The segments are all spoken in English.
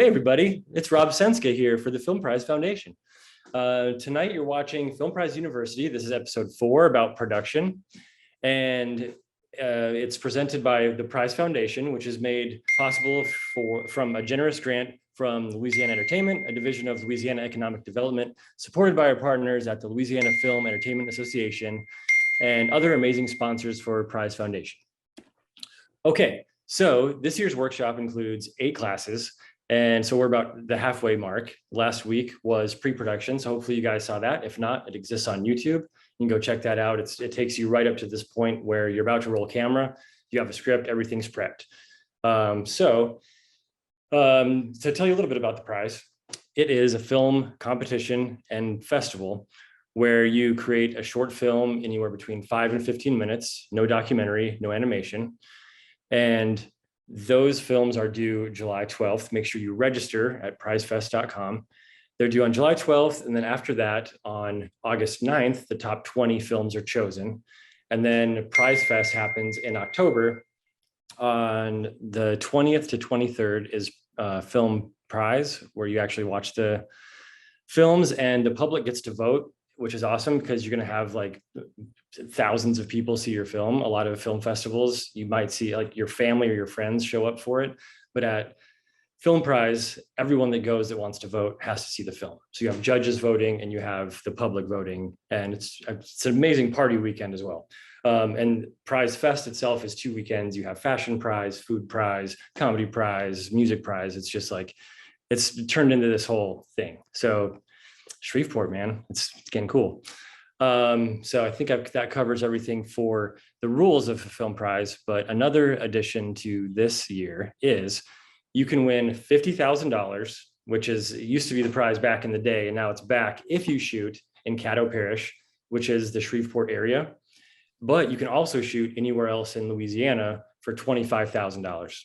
hey everybody, it's Rob Senska here for the Film Prize Foundation. Tonight you're watching Film Prize University. This is episode 4 about production. And it's presented by the Prize Foundation, which is made possible from a generous grant from Louisiana Entertainment, a division of Louisiana Economic Development, supported by our partners at the Louisiana Film Entertainment Association and other amazing sponsors for Prize Foundation. Okay, so this year's workshop includes 8 classes. And so we're about the halfway mark. Last week was pre-production. So hopefully you guys saw that. If not, it exists on YouTube. You can go check that out. It takes you right up to this point where you're about to roll camera. You have a script, everything's prepped. To tell you a little bit about the prize, it is a film competition and festival where you create a short film anywhere between 5 and 15 minutes, no documentary, no animation. And those films are due July 12th. Make sure you register at prizefest.com. They're due on July 12th. And then after that, on August 9th, the top 20 films are chosen. And then Prize Fest happens in October. On the 20th to 23rd is Film Prize, where you actually watch the films and the public gets to vote, which is awesome because you're going to have like thousands of people see your film. A lot of film festivals, you might see like your family or your friends show up for it. But at Film Prize, everyone that goes that wants to vote has to see the film. So you have judges voting and you have the public voting. And it's an amazing party weekend as well. And Prize Fest itself is 2 weekends. You have fashion prize, food prize, comedy prize, music prize. It's just like, it's turned into this whole thing. So Shreveport, man, it's getting cool. So I think that covers everything for the rules of the Film Prize. But another addition to this year is you can win $50,000, which used to be the prize back in the day, and now it's back if you shoot in Caddo Parish, which is the Shreveport area. But you can also shoot anywhere else in Louisiana for $25,000.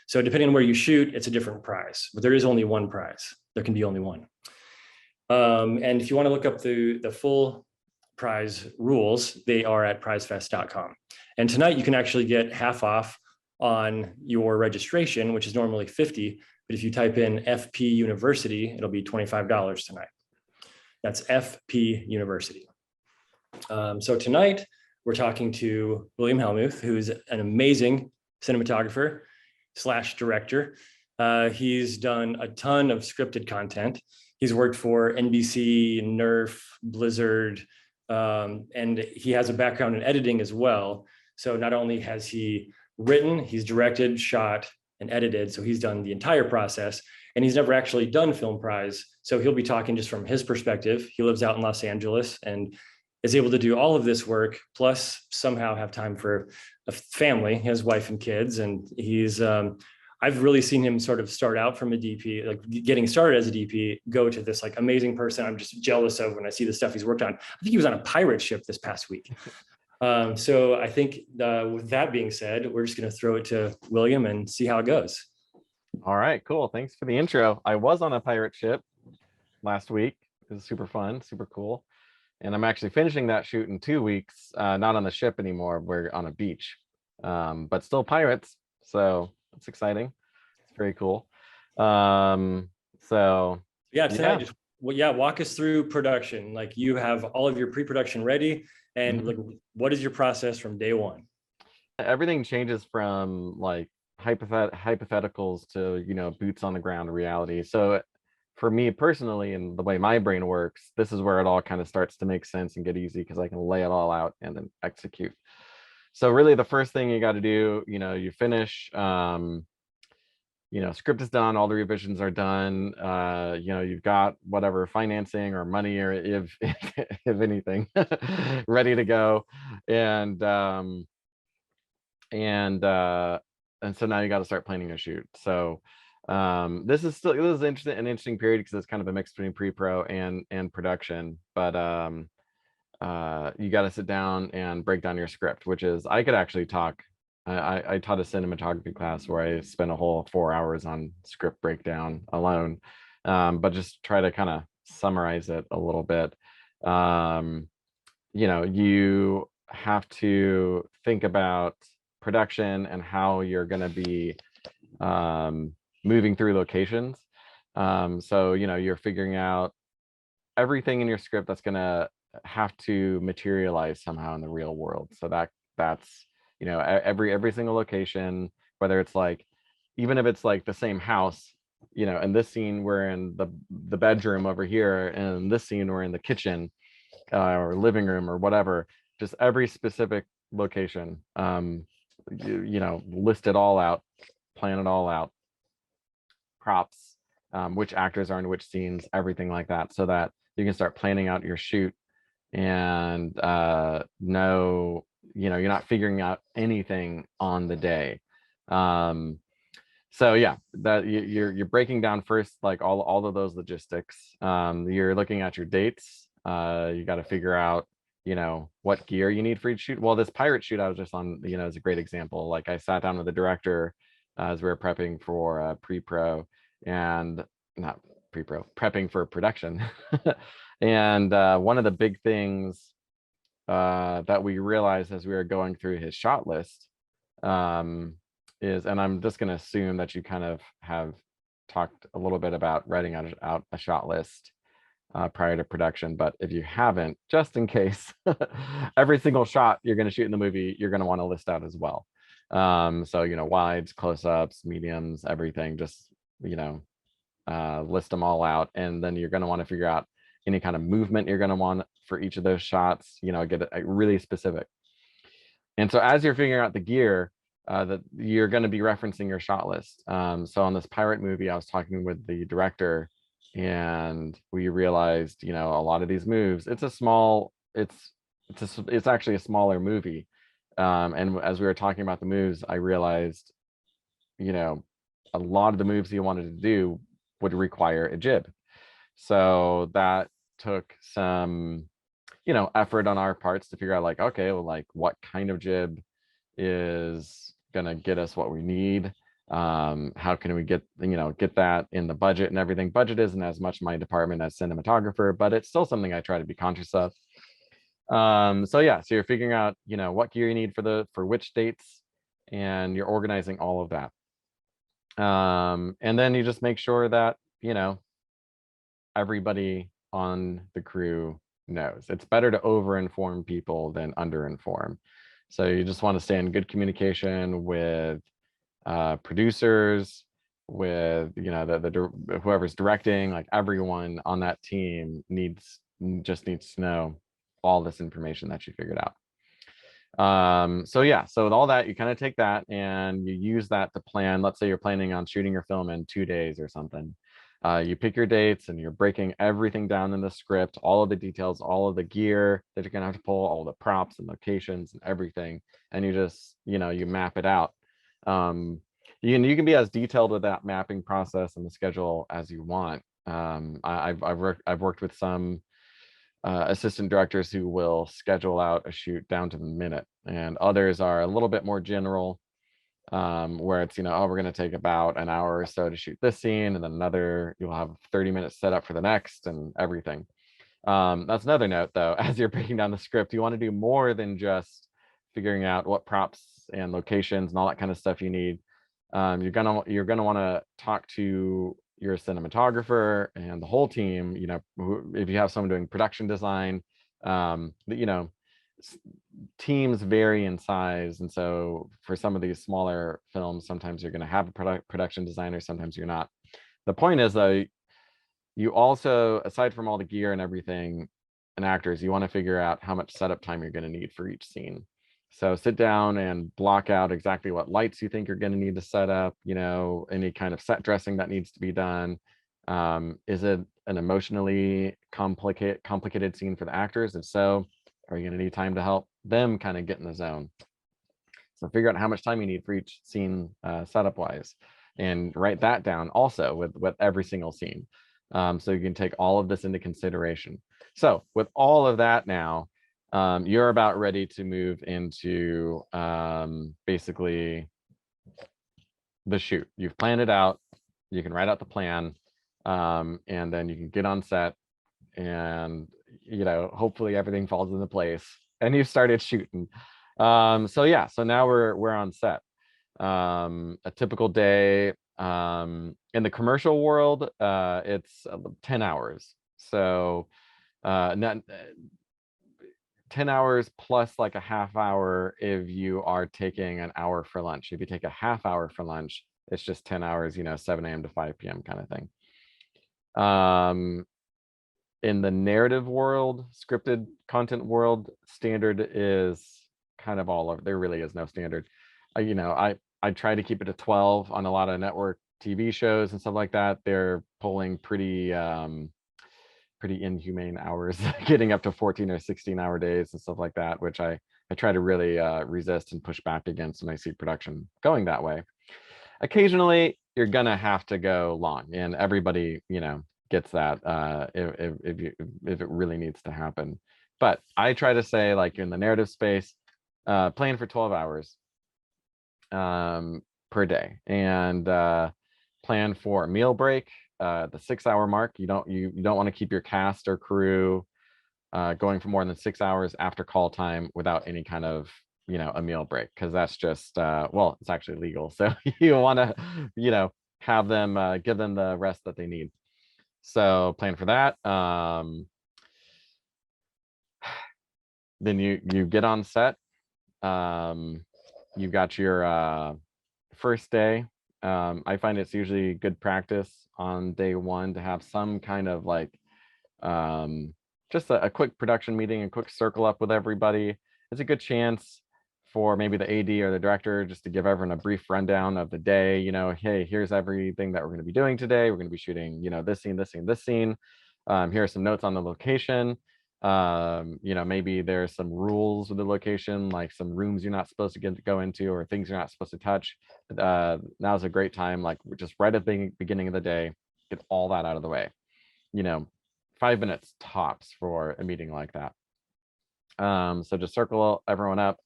So depending on where you shoot, it's a different prize. But there is only one prize. There can be only one. And if you want to look up the full prize rules, they are at prizefest.com. And tonight you can actually get half off on your registration, which is normally $50. But if you type in FP University, it'll be $25 tonight. That's FP University. So tonight we're talking to William Hellmuth, who's an amazing cinematographer / director. He's done a ton of scripted content. He's worked for NBC, Nerf, Blizzard, and he has a background in editing as well. So not only has he written, he's directed, shot, and edited. So he's done the entire process, and he's never actually done Film Prize. So he'll be talking just from his perspective. He lives out in Los Angeles and is able to do all of this work, plus somehow have time for a family, his wife and kids. And he's, I've really seen him sort of start out from a DP, like getting started as a DP, go to this like amazing person I'm just jealous of when I see the stuff he's worked on. I think he was on a pirate ship this past week. So I think with that being said, we're just going to throw it to William and see how it goes. All right, cool. Thanks for the intro. I was on a pirate ship last week. It was super fun, super cool. And I'm actually finishing that shoot in 2 weeks, not on the ship anymore. We're on a beach, but still pirates. So it's exciting. It's very cool. So yeah, tonight, walk us through production. Like you have all of your pre-production ready, and like, what is your process from day one? Everything changes from like hypotheticals to boots on the ground reality. So for me personally, and the way my brain works, this is where it all kind of starts to make sense and get easy because I can lay it all out and then execute. So really the first thing you got to do, you finish, script is done, all the revisions are done, you've got whatever financing or money or if anything ready to go. And so now you got to start planning a shoot. So this is an interesting period because it's kind of a mix between pre-pro and production, but you got to sit down and break down your script, which is I could actually talk. I taught a cinematography class where I spent a whole 4 hours on script breakdown alone, but just try to kind of summarize it a little bit. You have to think about production and how you're going to be moving through locations. So, you're figuring out everything in your script that's gonna have to materialize somehow in the real world. So that's every single location, whether it's like, even if it's like the same house, in this scene we're in the bedroom over here, and in this scene we're in the kitchen, or living room or whatever. Just every specific location, list it all out, plan it all out, props, which actors are in which scenes, everything like that, so that you can start planning out your shoot and know, you're not figuring out anything on the day. So yeah, that you're breaking down first, like all of those logistics. You're looking at your dates. You got to figure out, what gear you need for each shoot. Well, this pirate shoot I was just on, is a great example. Like, I sat down with the director as we were prepping for pre-pro, and not pre-pro, prepping for production. And one of the big things that we realized as we were going through his shot list, is, and I'm just going to assume that you kind of have talked a little bit about writing out a shot list prior to production, but if you haven't, just in case, every single shot you're going to shoot in the movie, you're going to want to list out as well. So, wides, close-ups, mediums, everything, just, list them all out. And then you're going to want to figure out any kind of movement you're going to want for each of those shots, get it really specific. And so as you're figuring out the gear, that you're going to be referencing your shot list. So on this pirate movie, I was talking with the director, and we realized, a lot of these moves, it's actually a smaller movie. And as we were talking about the moves, I realized, a lot of the moves he wanted to do would require a jib. So that took some, effort on our parts to figure out, like, okay, well, like, what kind of jib is gonna get us what we need? How can we get that in the budget and everything? Budget isn't as much my department as cinematographer, but it's still something I try to be conscious of. So yeah, so you're figuring out, what gear you need for which dates, and you're organizing all of that. And then you just make sure that, everybody on the crew knows. It's better to over-inform people than under-inform. So you just want to stay in good communication with producers, with whoever's directing. Like, everyone on that team just needs to know all this information that you figured out. So yeah, so with all that, you kind of take that and you use that to plan. Let's say you're planning on shooting your film in 2 days or something. You pick your dates and you're breaking everything down in the script, all of the details, all of the gear that you're gonna have to pull, all the props and locations and everything, and you just, you map it out. You can be as detailed with that mapping process and the schedule as you want. I've worked with some assistant directors who will schedule out a shoot down to the minute, and others are a little bit more general, where it's, oh, we're going to take about an hour or so to shoot this scene, and then you'll have 30 minutes set up for the next and everything. That's another note, though. As you're breaking down the script, you want to do more than just figuring out what props and locations and all that kind of stuff you need. You're gonna want to talk to your cinematographer and the whole team. If you have someone doing production design, teams vary in size, and so for some of these smaller films, sometimes you're going to have a production designer, sometimes you're not. The point is, though, you also, aside from all the gear and everything and actors, you want to figure out how much setup time you're going to need for each scene. So sit down and block out exactly what lights you think you're going to need to set up, any kind of set dressing that needs to be done. Is it an emotionally complicated scene for the actors? If so, are you going to need time to help them kind of get in the zone? So figure out how much time you need for each scene setup wise, and write that down also with every single scene. So you can take all of this into consideration. So with all of that now, you're about ready to move into basically the shoot. You've planned it out. You can write out the plan, and then you can get on set, and hopefully everything falls into place, and you've started shooting. So yeah, so now we're on set. A typical day, In the commercial world, it's 10 hours. So not 10 hours plus like a half hour if you are taking an hour for lunch. If you take a half hour for lunch, it's just 10 hours, 7 a.m. to 5 p.m. kind of thing. In the narrative world, scripted content world, standard is kind of all over. There really is no standard. I try to keep it to 12 on a lot of network TV shows and stuff like that. They're pulling pretty inhumane hours, getting up to 14 or 16-hour days and stuff like that, which I try to really resist and push back against when I see production going that way. Occasionally, you're gonna have to go long, and everybody, gets that if it really needs to happen. But I try to say, like in the narrative space, plan for 12 hours per day, and plan for a meal break the 6-hour mark. You don't want to keep your cast or crew going for more than 6 hours after call time without any kind of a meal break, because that's just well, it's actually legal. So you want to have them give them the rest that they need. So plan for that. Then you get on set. You've got your first day. I find it's usually good practice on day one to have some kind of like just a quick production meeting, a quick circle up with everybody. It's a good chance for maybe the AD or the director just to give everyone a brief rundown of the day. Hey, here's everything that we're going to be doing today. We're going to be shooting, this scene, this scene, this scene. Here are some notes on the location. Maybe there's some rules with the location, like some rooms you're not supposed to go into, or things you're not supposed to touch. Now's a great time, like just right at the beginning of the day, get all that out of the way. 5 minutes tops for a meeting like that. So just circle everyone up,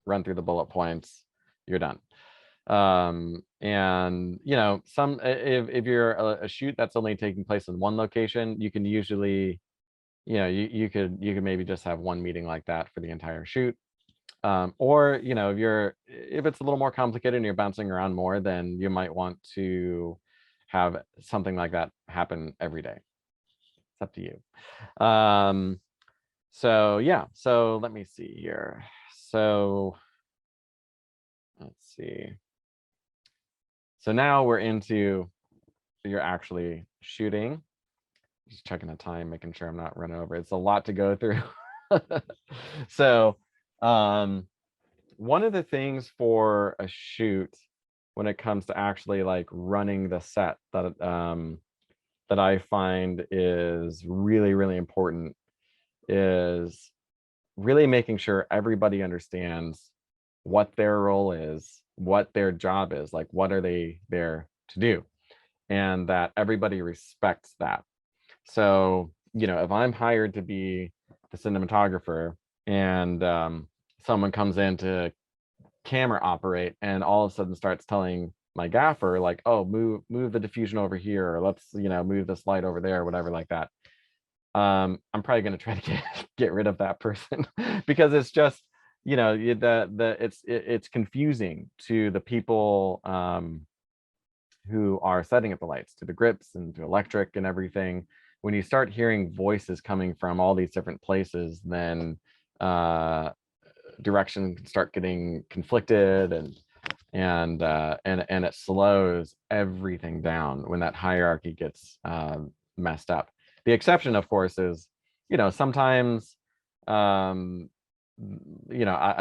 run through the bullet points, you're done. And if you're a shoot that's only taking place in one location, you can usually you could maybe just have one meeting like that for the entire shoot. Or if it's a little more complicated and you're bouncing around more, then you might want to have something like that happen every day. It's up to you. So yeah, so let me see here. So let's see. So now we're into, you're actually shooting. Just checking the time, making sure I'm not running over. It's a lot to go through. So one of the things for a shoot when it comes to actually like running the set that I find is really, really important is really making sure everybody understands what their role is, what their job is, like what are they there to do, and that everybody respects that. So, if I'm hired to be the cinematographer and someone comes in to camera operate and all of a sudden starts telling my gaffer like, oh, move the diffusion over here, or let's move this light over there, or whatever like that, I'm probably going to try to get rid of that person because it's just it's confusing to the people who are setting up the lights, to the grips and to electric and everything. When you start hearing voices coming from all these different places, then direction can start getting conflicted, and it slows everything down when that hierarchy gets messed up. The exception, of course, is sometimes I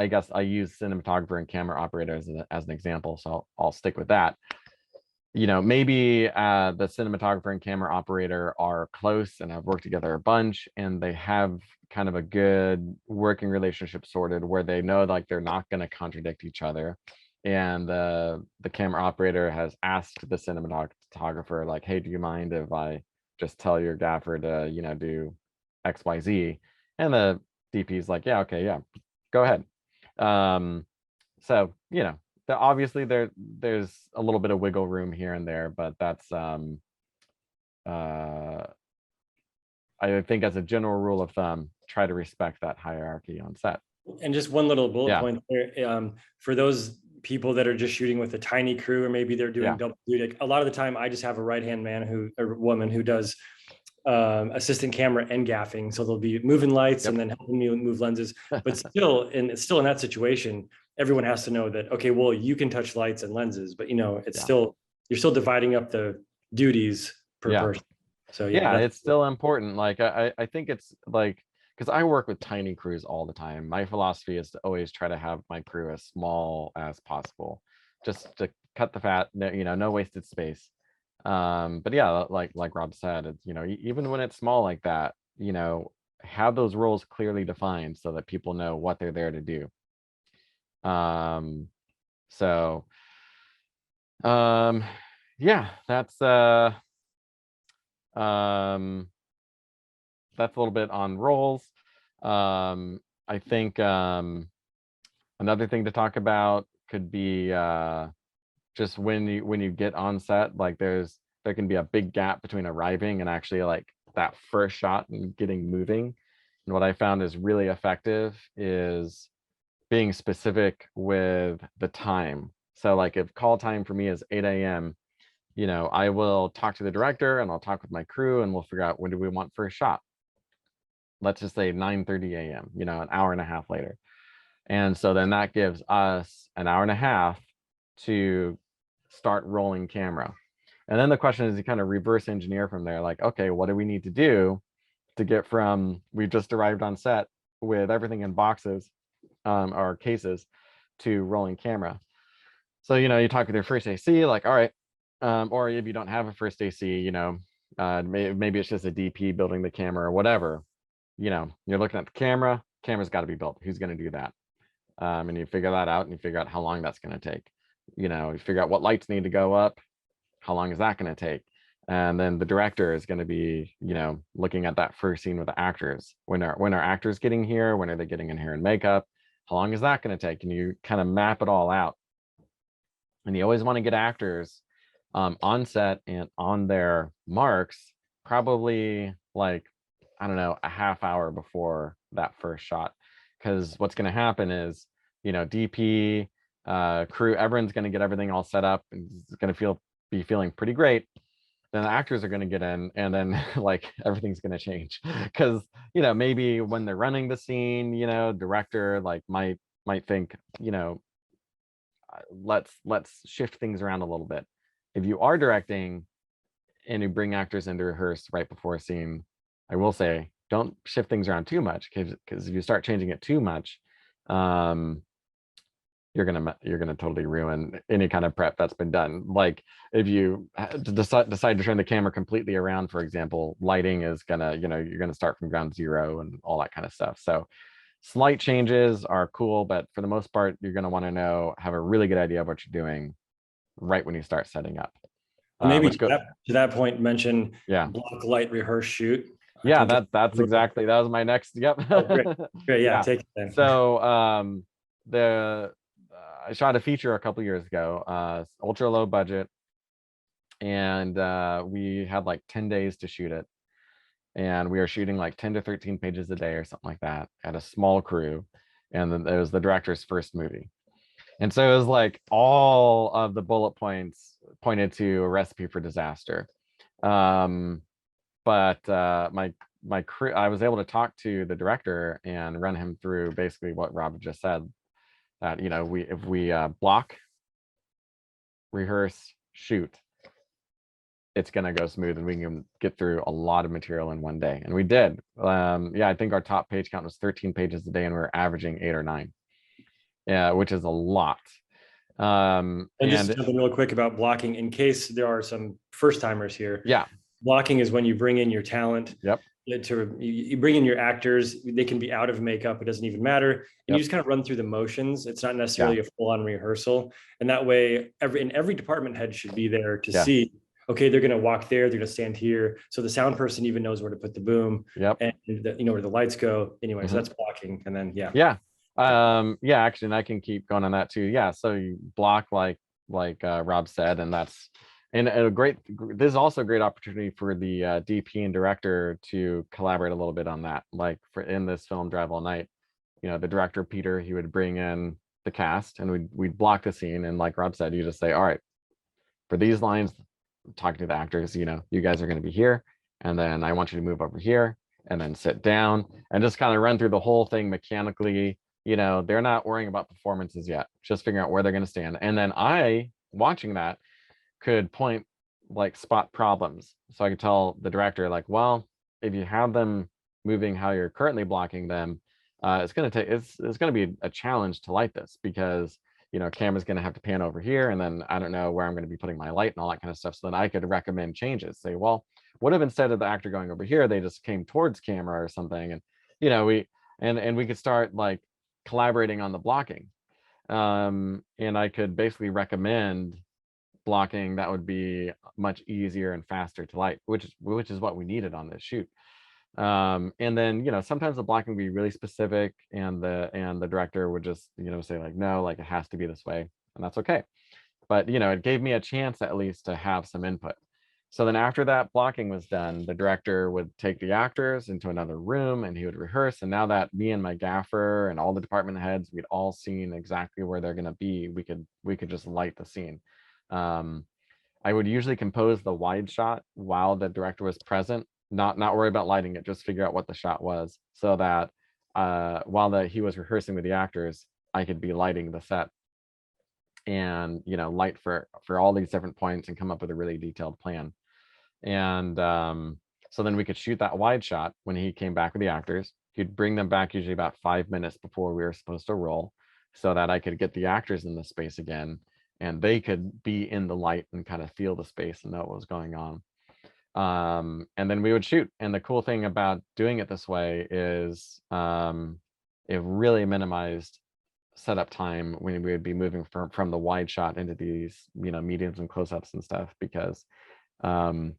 guess I use cinematographer and camera operator as an example, so I'll stick with that. Maybe the cinematographer and camera operator are close and have worked together a bunch, and they have kind of a good working relationship sorted where they know like they're not going to contradict each other. And the camera operator has asked the cinematographer like, hey, do you mind if I just tell your gaffer to do XYZ? And the DP is like, yeah, okay, yeah, go ahead. So obviously there's a little bit of wiggle room here and there, but that's I think as a general rule of thumb, try to respect that hierarchy on set. And just one little bullet Yeah. point there, for those people that are just shooting with a tiny crew, or maybe they're doing Yeah. double duty. Like, a lot of the time I just have a right-hand man or woman who does assistant camera and gaffing. So they'll be moving lights Yep. and then helping me move lenses. But still in that situation, everyone has to know that, okay, well, you can touch lights and lenses, but it's Yeah. still, you're still dividing up the duties per Yeah. person. So Yeah, that's it's still important. Like I think it's like, because I work with tiny crews all the time. My philosophy is to always try to have my crew as small as possible, just to cut the fat, no wasted space. But yeah, like Rob said, it's, even when it's small like that, have those roles clearly defined so that people know what they're there to do. So yeah, that's a little bit on roles. I think another thing to talk about could be just when you get on set, like there can be a big gap between arriving and actually like that first shot and getting moving. And what I found is really effective is being specific with the time. So like if call time for me is 8 a.m., I will talk to the director and I'll talk with my crew and we'll figure out when do we want first shot. Let's just say 9:30 a.m., an hour and a half later. And so then that gives us an hour and a half to start rolling camera. And then the question is, you kind of reverse engineer from there, like, okay, what do we need to do to get from we've just arrived on set with everything in boxes or cases to rolling camera. So, you talk with your first AC, like, all right, or if you don't have a first AC, maybe it's just a DP building the camera or whatever. You're looking at the camera's got to be built. Who's going to do that? And you figure that out and you figure out how long that's going to take. You figure out what lights need to go up. How long is that going to take? And then the director is going to be, looking at that first scene with the actors. When are actors getting here? When are they getting in hair and makeup? How long is that going to take? And you kind of map it all out. And you always want to get actors on set and on their marks, probably like, I don't know, a half hour before that first shot. Because what's going to happen is, DP, crew, everyone's going to get everything all set up and it's going to be feeling pretty great. Then the actors are going to get in and then like everything's going to change because maybe when they're running the scene, director like might think, let's shift things around a little bit. If you are directing and you bring actors into rehearse right before a scene, I will say don't shift things around too much, because if you start changing it too much, you're gonna totally ruin any kind of prep that's been done. Like if you decide to turn the camera completely around, for example, lighting is gonna, you're gonna start from ground zero and all that kind of stuff. So slight changes are cool, but for the most part, you're gonna want to have a really good idea of what you're doing right when you start setting up. maybe to that point, mention Yeah. block, light, rehearse, shoot. Yeah, that's exactly, that was my next. Yep. Oh, great. Great. Yeah, take it then. So I shot a feature a couple years ago, ultra low budget, and we had like 10 days to shoot it, and we were shooting like 10 to 13 pages a day or something like that at a small crew, and then it was the director's first movie. And so it was like all of the bullet points pointed to a recipe for disaster. But my crew, I was able to talk to the director and run him through basically what Rob just said, that if we block, rehearse, shoot, it's gonna go smooth and we can get through a lot of material in one day. And we did. Yeah, I think our top page count was 13 pages a day and we were averaging 8 or 9. Yeah, which is a lot. And just something real quick about blocking, in case there are some first timers here. Yeah. Blocking is when you bring in your talent. Yep. You bring in your actors. They can be out of makeup. It doesn't even matter. And Yep. you just kind of run through the motions. It's not necessarily a full-on rehearsal. And that way, every department head should be there to see, okay, they're going to walk there. They're going to stand here. So the sound person even knows where to put the boom. Yep. And where the lights go. Anyway, so that's blocking. And then, yeah. Actually, and I can keep going on that too. Yeah. So you block like Rob said, and that's this is also a great opportunity for the DP and director to collaborate a little bit on that. Like in this film Drive All Night, the director Peter, he would bring in the cast and we'd block the scene. And like Rob said, you just say, all right, for these lines, talking to the actors, you know, you guys are going to be here. And then I want you to move over here and then sit down and just kind of run through the whole thing mechanically. You know, they're not worrying about performances yet, just figuring out where they're going to stand. And then I, watching that, could point, like, spot problems. So I could tell the director, like, well, if you have them moving how you're currently blocking them, it's going to take, it's going to be a challenge to light this because, you know, camera's going to have to pan over here. And then I don't know where I'm going to be putting my light and all that kind of stuff. So then I could recommend changes, say, well, what if instead of the actor going over here, they just came towards camera or something? And, you know, we could start like collaborating on the blocking. And I could basically recommend blocking that would be much easier and faster to light, which is what we needed on this shoot. And then, you know, sometimes the blocking would be really specific and the director would just, you know, say like, no, like it has to be this way, and that's okay. But, you know, it gave me a chance at least to have some input. So then after that blocking was done, the director would take the actors into another room and he would rehearse. And now that me and my gaffer and all the department heads, we'd all seen exactly where they're going to be, we could just light the scene. I would usually compose the wide shot while the director was present, not worry about lighting it, just figure out what the shot was, so that while he was rehearsing with the actors, I could be lighting the set and, you know, light for all these different points and come up with a really detailed plan. And so then we could shoot that wide shot when he came back with the actors. He'd bring them back usually about 5 minutes before we were supposed to roll, so that I could get the actors in the space again and they could be in the light and kind of feel the space and know what was going on. And then we would shoot. And the cool thing about doing it this way is it really minimized setup time when we would be moving from the wide shot into these, you know, mediums and close-ups and stuff, because my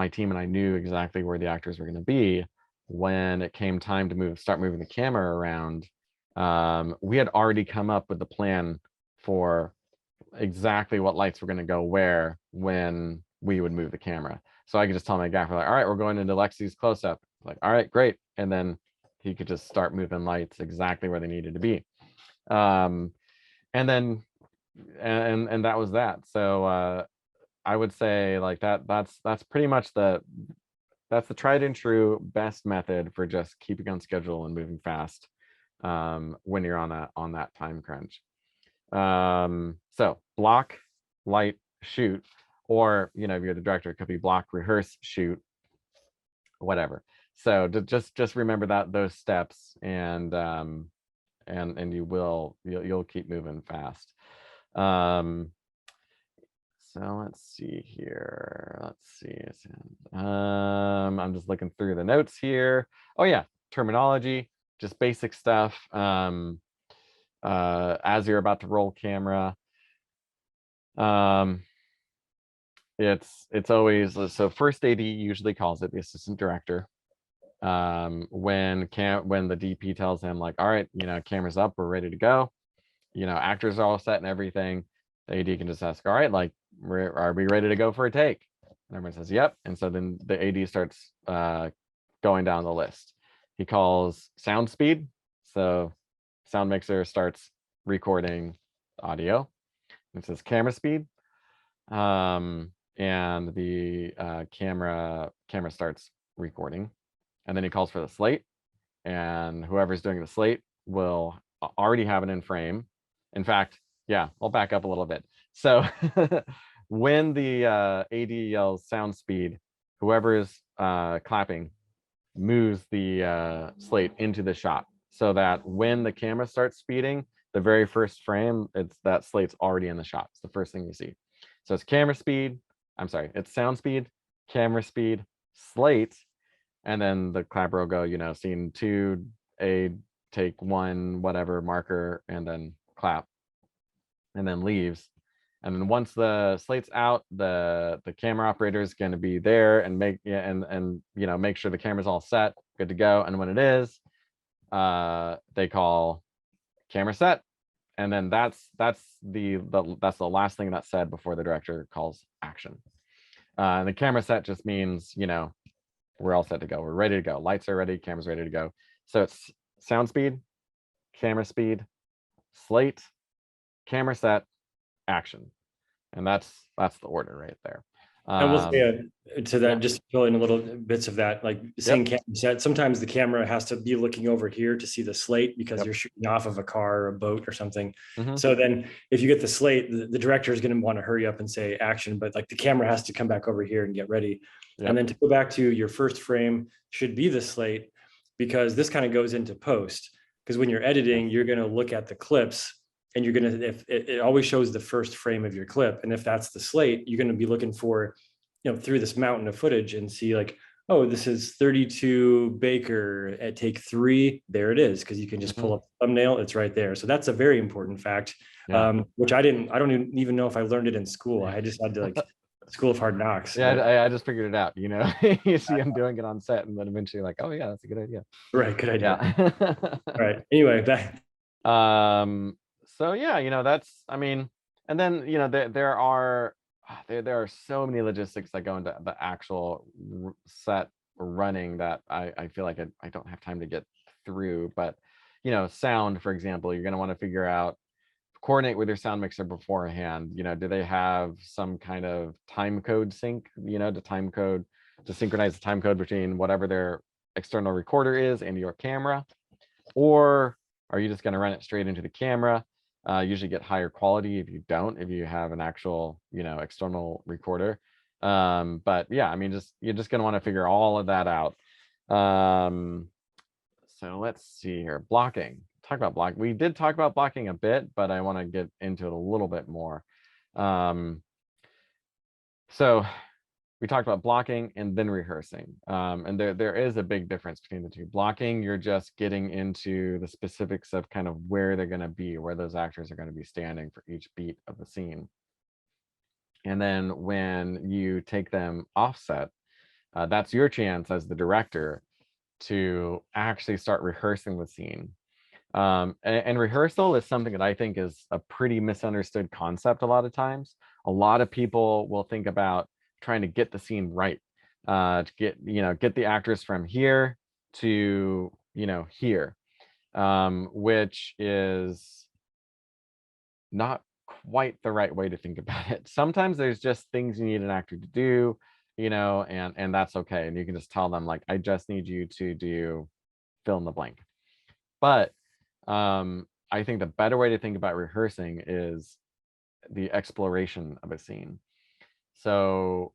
team and I knew exactly where the actors were going to be when it came time to start moving the camera around. We had already come up with the plan for exactly what lights were going to go where when we would move the camera. So I could just tell my gaffer, like, all right, we're going into Lexi's close-up. Like, all right, great. And then he could just start moving lights exactly where they needed to be. And then and that was that. So I would say like that's pretty much that's the tried and true best method for just keeping on schedule and moving fast when you're on that time crunch. So block, light, shoot, or, you know, if you're the director, it could be block, rehearse, shoot, whatever. So just remember those steps, and you'll keep moving fast. So let's see here. Let's see. I'm just looking through the notes here. Oh yeah, terminology, just basic stuff. As you're about to roll camera, it's always, so first AD usually calls it the assistant director. When the DP tells him like, all right, you know, camera's up, we're ready to go, you know, actors are all set and everything, the AD can just ask, all right, like, are we ready to go for a take? And everyone says yep. And so then the AD starts going down the list. He calls sound speed, so sound mixer starts recording audio. It says camera speed, and the camera starts recording. And then he calls for the slate, and whoever's doing the slate will already have it in frame. In fact, yeah, I'll back up a little bit. So when the AD yells sound speed, whoever is clapping moves the slate into the shot, so that when the camera starts speeding, the very first frame, that slate's already in the shot. It's the first thing you see. So it's camera speed, it's sound speed, camera speed, slate, and then the clapper will go, you know, scene 2, a take 1, whatever, marker, and then clap, and then leaves. And then once the slate's out, the camera operator is going to be there and make sure the camera's all set, good to go. And when it is, they call camera set, and then that's the last thing that's said before the director calls action. And the camera set just means, you know, we're all set to go, we're ready to go, lights are ready, camera's ready to go. So it's sound speed, camera speed, slate, camera set, action. And that's the order right there. I will say to Yeah. that, just fill in a little bits of that, like saying Yep. camera set. Sometimes the camera has to be looking over here to see the slate because Yep. you're shooting off of a car or a boat or something. Mhm. So then if you get the slate, the director is going to want to hurry up and say action, but like the camera has to come back over here and get ready. Yep. And then to go back to your first frame should be the slate, because this kind of goes into post. Because when you're editing, you're going to look at the clips and you're going to, if it always shows the first frame of your clip. And if that's the slate, you're going to be looking for, through this mountain of footage and see like, oh, this is 32 Baker at take 3. There it is. Cause you can just pull Mhm. up the thumbnail. It's right there. So that's a very important fact, Yeah. which I don't even know if I learned it in school. I just had to like School of Hard Knocks. Yeah, But I just figured it out, you know. You see him doing it on set, and then eventually like, oh yeah, that's a good idea. right. Good idea. Yeah. All right. Anyway, back. So yeah, that's, I mean, and then, there are so many logistics that go into the actual set running that I feel like I don't have time to get through. But, sound, for example, you're going to want to figure out, coordinate with your sound mixer beforehand. Do they have some kind of time code sync, to synchronize the time code between whatever their external recorder is and your camera? Or are you just going to run it straight into the camera? Usually get higher quality if you have an actual, external recorder. But yeah, I mean, you're just going to want to figure all of that out. So let's see here. Blocking. Talk about block. We did talk about blocking a bit, but I want to get into it a little bit more. So we talked about blocking and then rehearsing. And there is a big difference between the two. Blocking, you're just getting into the specifics of kind of where they're going to be, where those actors are going to be standing for each beat of the scene. And then when you take them offset, that's your chance as the director to actually start rehearsing the scene. And rehearsal is something that I think is a pretty misunderstood concept a lot of times. A lot of people will think about trying to get the scene right, to get the actors from here to here, which is not quite the right way to think about it. Sometimes there's just things you need an actor to do, and that's okay. And you can just tell them like, I just need you to do fill in the blank. But I think the better way to think about rehearsing is the exploration of a scene. So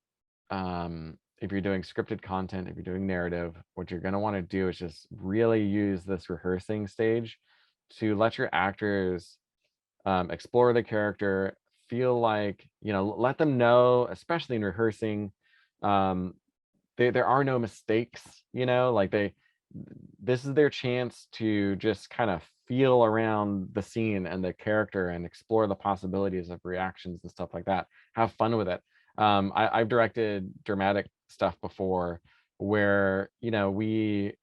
if you're doing scripted content, if you're doing narrative, what you're going to want to do is just really use this rehearsing stage to let your actors explore the character, feel like, let them know, especially in rehearsing, there are no mistakes, like this is their chance to just kind of feel around the scene and the character and explore the possibilities of reactions and stuff like that. Have fun with it. I've directed dramatic stuff before where, we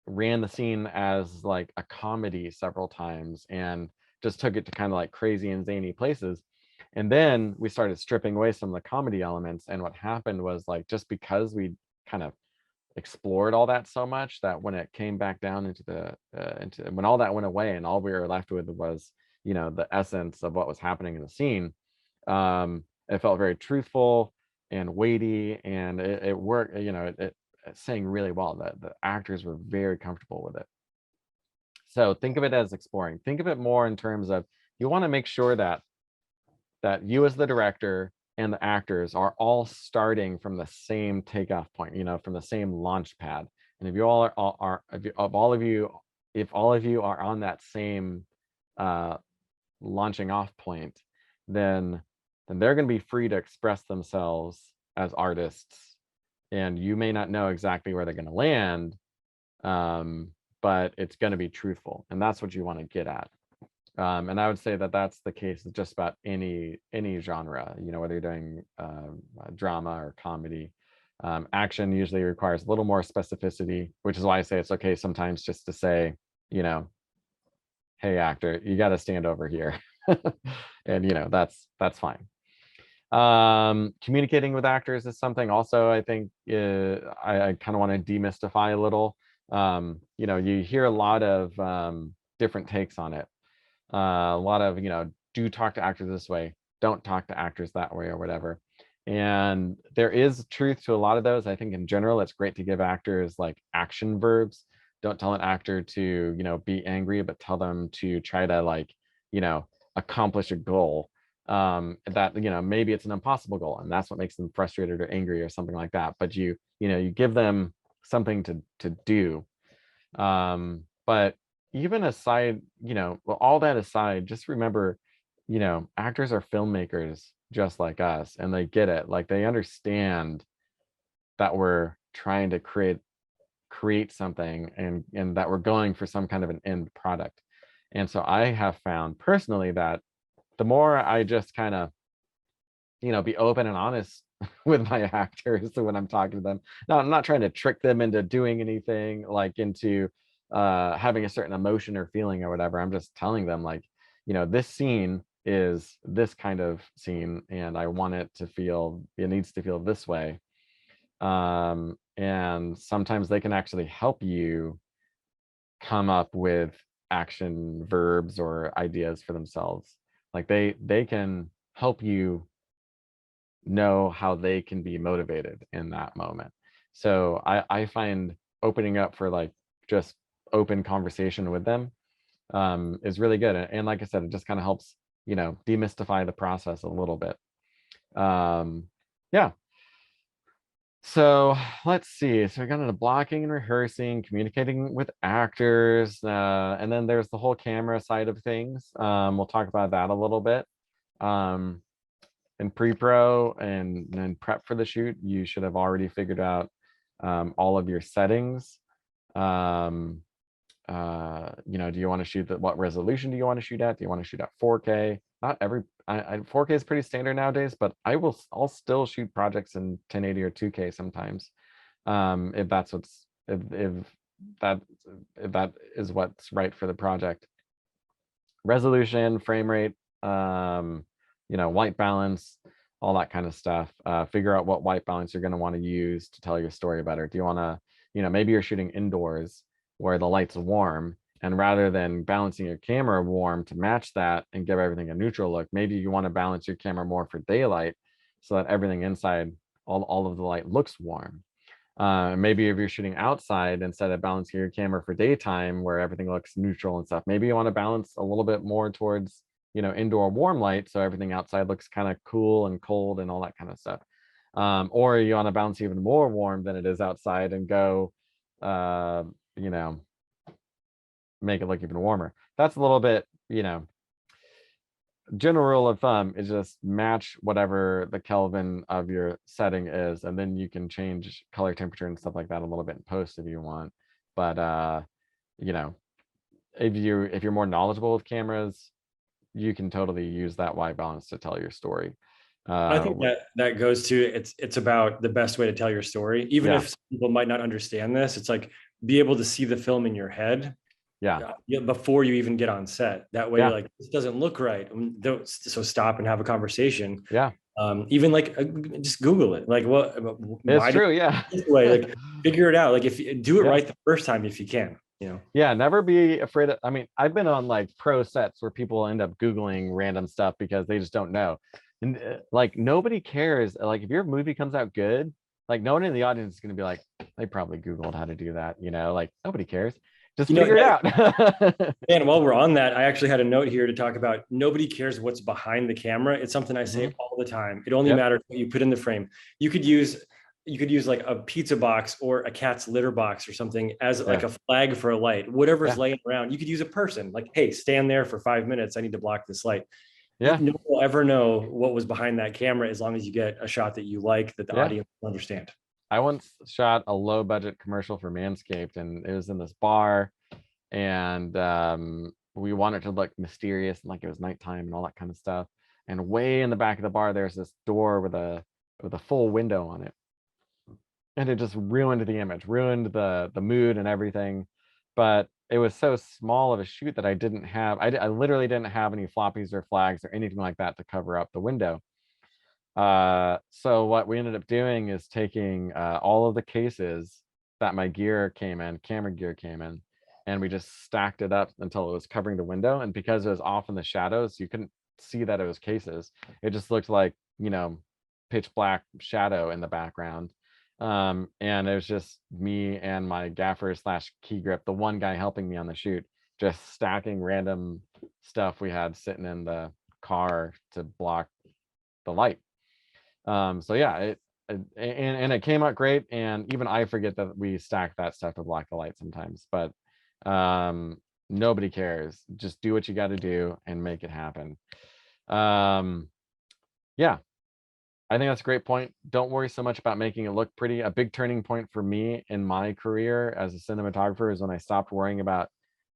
ran the scene as like a comedy several times and just took it to kind of like crazy and zany places. And then we started stripping away some of the comedy elements. And what happened was like, just because we kind of explored all that so much that when it came back down into when all that went away and all we were left with was, the essence of what was happening in the scene, it felt very truthful and weighty, and it worked, it sang really well. That the actors were very comfortable with it. So think of it as exploring. Think of it more in terms of, you want to make sure that you as the director and the actors are all starting from the same takeoff point, from the same launch pad. And if you all are if all of you are on that same launching off point, then they're going to be free to express themselves as artists. And you may not know exactly where they're going to land, but it's going to be truthful. And that's what you want to get at. And I would say that that's the case with just about any genre, whether you're doing drama or comedy. Action usually requires a little more specificity, which is why I say it's okay sometimes just to say, hey, actor, you got to stand over here. And, that's fine. Communicating with actors is something also I think I kind of want to demystify a little. You hear a lot of different takes on it. A lot of, do talk to actors this way, don't talk to actors that way or whatever. And there is truth to a lot of those. I think in general, it's great to give actors like action verbs. Don't tell an actor to, be angry, but tell them to try to like, accomplish a goal. That, maybe it's an impossible goal and that's what makes them frustrated or angry or something like that. But you give them something to do. But even aside, well, all that aside, just remember, actors are filmmakers just like us, and they get it. Like they understand that we're trying to create something and that we're going for some kind of an end product. And so I have found personally that the more I just kind of, be open and honest with my actors when I'm talking to them. Now, I'm not trying to trick them into doing anything, like into having a certain emotion or feeling or whatever. I'm just telling them like, this scene is this kind of scene and I want it needs to feel this way. And sometimes they can actually help you come up with action verbs or ideas for themselves. Like they can help you know how they can be motivated in that moment. So I find opening up for like just open conversation with them is really good. And like I said, it just kind of helps, demystify the process a little bit. Yeah. So let's see. So we got into blocking and rehearsing, communicating with actors, and then there's the whole camera side of things. We'll talk about that a little bit. In pre-pro and prep for the shoot, you should have already figured out all of your settings. Do you want to shoot what resolution do you want to shoot at? Do you want to shoot at 4K? Not every 4K is pretty standard nowadays, but I'll still shoot projects in 1080 or 2K sometimes. If that's if that is what's right for the project. Resolution, frame rate, white balance, all that kind of stuff. Figure out what white balance you're going to want to use to tell your story better. Do you want to, maybe you're shooting indoors where the light's warm, and rather than balancing your camera warm to match that and give everything a neutral look, maybe you want to balance your camera more for daylight so that everything inside, all of the light looks warm. Maybe if you're shooting outside, instead of balancing your camera for daytime where everything looks neutral and stuff, maybe you want to balance a little bit more towards, indoor warm light so everything outside looks kind of cool and cold and all that kind of stuff. Or you want to balance even more warm than it is outside and go, make it look even warmer. That's a little bit, general rule of thumb is just match whatever the Kelvin of your setting is, and then you can change color temperature and stuff like that a little bit in post if you want. But if you're more knowledgeable with cameras, you can totally use that white balance to tell your story. I think that goes to it's about the best way to tell your story. Even if people might not understand this, it's like be able to see the film in your head before you even get on set. That way, like, this doesn't look right. So stop and have a conversation. Even like just Google it. Like, what? It's true. This way, like, figure it out. Like, if you do it right the first time, if you can. Never be afraid of, I mean, I've been on like pro sets where people end up Googling random stuff because they just don't know. And like nobody cares. Like if your movie comes out good, like no one in the audience is going to be like, they probably Googled how to do that. Like nobody cares. Just figure it out. And while we're on that, I actually had a note here to talk about nobody cares what's behind the camera. It's something I say all the time. It only matters what you put in the frame. You could use like a pizza box or a cat's litter box or something as like a flag for a light, whatever's laying around. You could use a person like, hey, stand there for 5 minutes. I need to block this light. No one will ever know what was behind that camera as long as you get a shot that you like, that the audience will understand. I once shot a low budget commercial for Manscaped, and it was in this bar, and we wanted to look mysterious and like it was nighttime and all that kind of stuff. And way in the back of the bar, there's this door with a full window on it, and it just ruined the image, ruined the mood and everything. But it was so small of a shoot that I didn't have, I literally didn't have any floppies or flags or anything like that to cover up the window. So what we ended up doing is taking all of the cases that my camera gear came in, and we just stacked it up until it was covering the window. And because it was off in the shadows, you couldn't see that it was cases. It just looked like, pitch black shadow in the background. And it was just me and my gaffer slash key grip, the one guy helping me on the shoot, just stacking random stuff we had sitting in the car to block the light. So yeah, and it came out great. And even I forget that we stacked that stuff to block the light sometimes, but nobody cares. Just do what you got to do and make it happen. Yeah, I think that's a great point. Don't worry so much about making it look pretty. A big turning point for me in my career as a cinematographer is when I stopped worrying about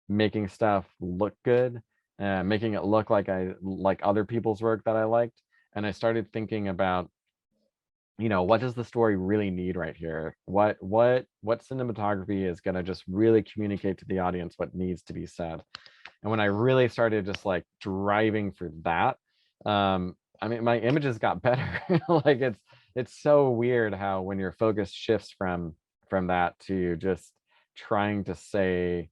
making stuff look good and making it look like I like other people's work that I liked. And I started thinking about, what does the story really need right here? What cinematography is going to just really communicate to the audience what needs to be said? And when I really started just like driving for that, I mean, my images got better. Like it's so weird how when your focus shifts from that to just trying to say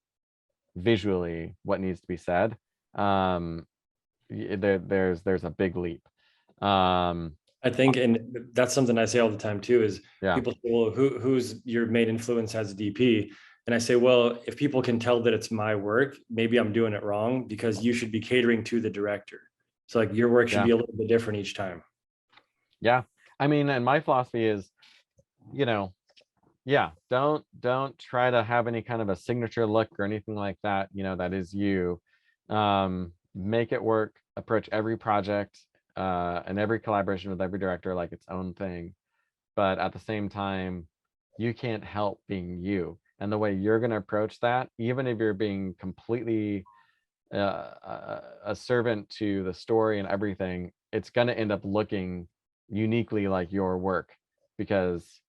visually what needs to be said, there's a big leap. I think, and that's something I say all the time too, is Yeah, people say, well, who's your main influence as a DP? And I say, well, if people can tell that it's my work, maybe I'm doing it wrong, because you should be catering to the director. So like your work should yeah, be a little bit different each time. yeah. I mean, and my philosophy is, yeah, don't try to have any kind of a signature look or anything like that, that is you. Make it work, approach every project and every collaboration with every director like its own thing. But at the same time, you can't help being you. And the way you're going to approach that, even if you're being completely a servant to the story and everything, it's going to end up looking uniquely like your work, because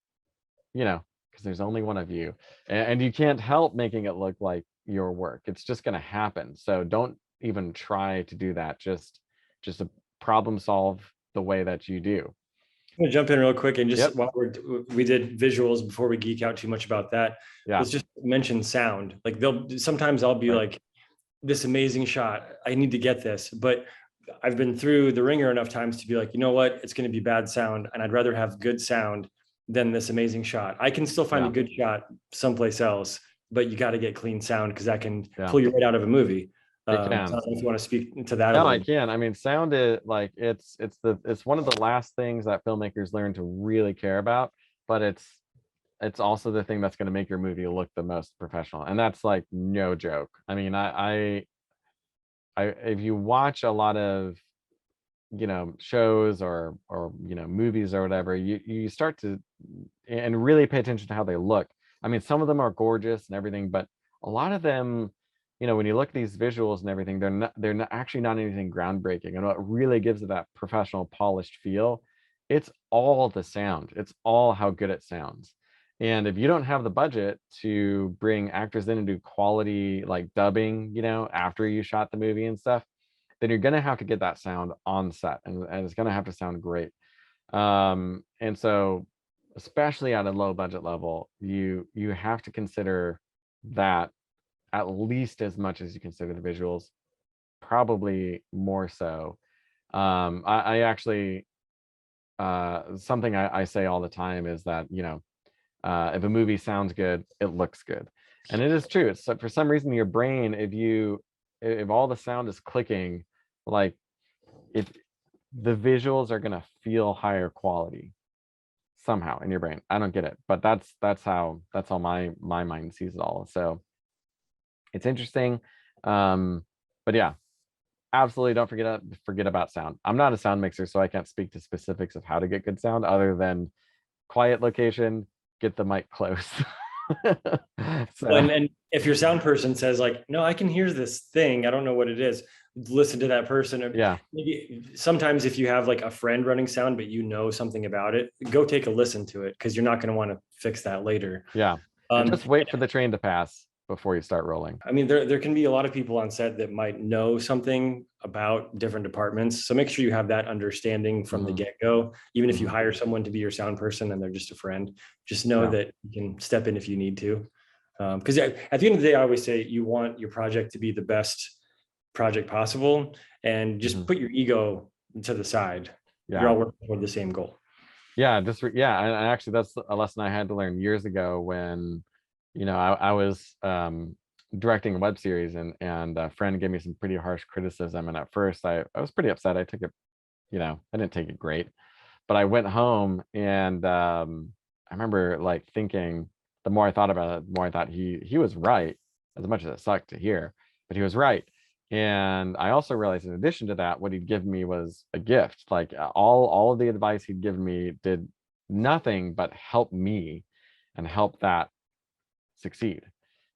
there's only one of you, and you can't help making it look like your work. It's just going to happen. So don't even try to do that. Just a problem solve the way that you do. I'm gonna jump in real quick and just Yep. while we did visuals before we geek out too much about that. Yeah. Let's just mention sound. Like sometimes I'll be Right. like, this amazing shot, I need to get this, but I've been through the ringer enough times to be like, you know what, it's going to be bad sound, and I'd rather have good sound than this amazing shot. I can still find a Yeah. good shot someplace else, but you got to get clean sound, because that can Yeah. pull you right out of a movie. It So I can. don't know if you want to speak to that a No, little I bit. can. I mean, sound is like it's one of the last things that filmmakers learn to really care about, but it's also the thing that's going to make your movie look the most professional, and that's like no joke. I mean, I if you watch a lot of shows or movies or whatever, you start to and really pay attention to how they look. I mean, some of them are gorgeous and everything, but a lot of them, when you look at these visuals and everything, they're not actually not anything groundbreaking. And what really gives it that professional polished feel, it's all the sound. It's all how good it sounds. And if you don't have the budget to bring actors in and do quality like dubbing, after you shot the movie and stuff, then you're going to have to get that sound on set, and it's going to have to sound great. And so especially at a low budget level, you have to consider that at least as much as you consider the visuals, probably more so. I actually something I say all the time is that if a movie sounds good, it looks good. And it is true. It's for some reason your brain, if all the sound is clicking, like if the visuals are going to feel higher quality somehow in your brain. I don't get it, but that's how my mind sees it all. So it's interesting. But yeah, absolutely don't forget about sound. I'm not a sound mixer, so I can't speak to specifics of how to get good sound other than quiet location, get the mic close. So And if your sound person says like, no, I can hear this thing, I don't know what it is, listen to that person. Or yeah, maybe sometimes if you have like a friend running sound, but you know something about it, go take a listen to it, because you're not going to want to fix that later. yeah. And just wait for the train to pass before you start rolling. I mean, there can be a lot of people on set that might know something about different departments. So make sure you have that understanding from the get-go. Even if you hire someone to be your sound person and they're just a friend, just know Yeah. that you can step in if you need to. Because at the end of the day, I always say you want your project to be the best project possible, and just put your ego to the side. You're all working toward the same goal. Yeah, yeah, and actually that's a lesson I had to learn years ago when, I was directing a web series, and a friend gave me some pretty harsh criticism, and at first I was pretty upset. I took it, I didn't take it great, but I went home and I remember like thinking, the more I thought about it, the more I thought he was right, as much as it sucked to hear, but he was right. And I also realized, in addition to that, what he'd given me was a gift. Like all of the advice he'd given me did nothing but help me and help that succeed.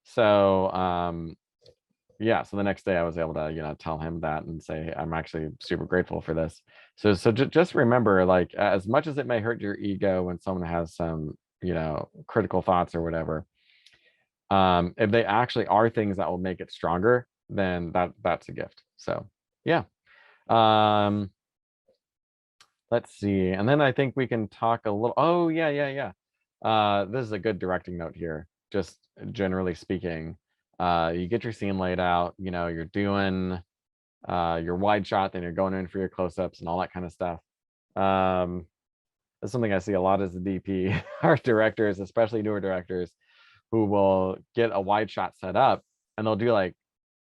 So yeah, so the next day I was able to tell him that and say, I'm actually super grateful for this. So just remember, like, as much as it may hurt your ego when someone has some critical thoughts or whatever, if they actually are things that will make it stronger, then that's a gift. So yeah. Let's see, and then I think we can talk a little. Oh yeah. This is a good directing note here, just generally speaking. You get your scene laid out, you're doing your wide shot, then you're going in for your close-ups and all that kind of stuff. That's something I see a lot as a DP. Our directors, especially newer directors, who will get a wide shot set up, and they'll do like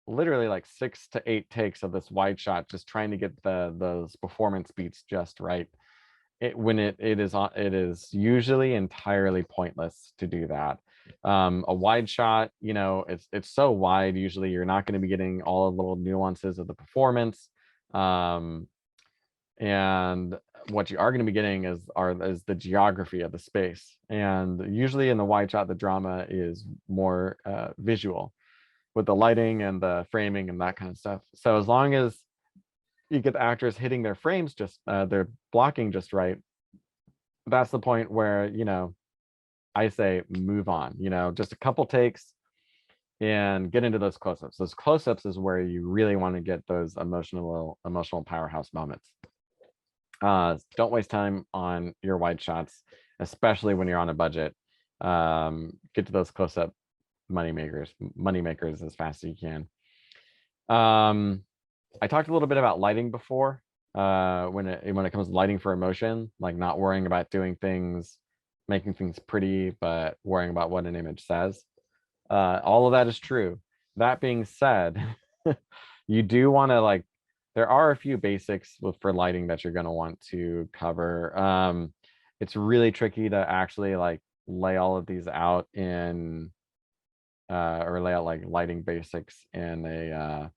literally like 6 to 8 takes of this wide shot, just trying to get those performance beats just right. It is usually entirely pointless to do that. A wide shot, it's so wide, usually you're not going to be getting all the little nuances of the performance. And what you are going to be getting is the geography of the space. And usually in the wide shot, the drama is more visual, with the lighting and the framing and that kind of stuff. So as long as you get the actors hitting their frames, just their blocking just right, that's the point where I say move on. Just a couple takes and get into those close-ups. Those close-ups is where you really want to get those emotional powerhouse moments. Don't waste time on your wide shots, especially when you're on a budget. Get to those close-up money makers as fast as you can. I talked a little bit about lighting before, when it comes to lighting for emotion, like not worrying about making things pretty, but worrying about what an image says. All of that is true. That being said, you do want to there are a few basics for lighting that you're going to want to cover. It's really tricky to actually lay all of these out in or lay out lighting basics in a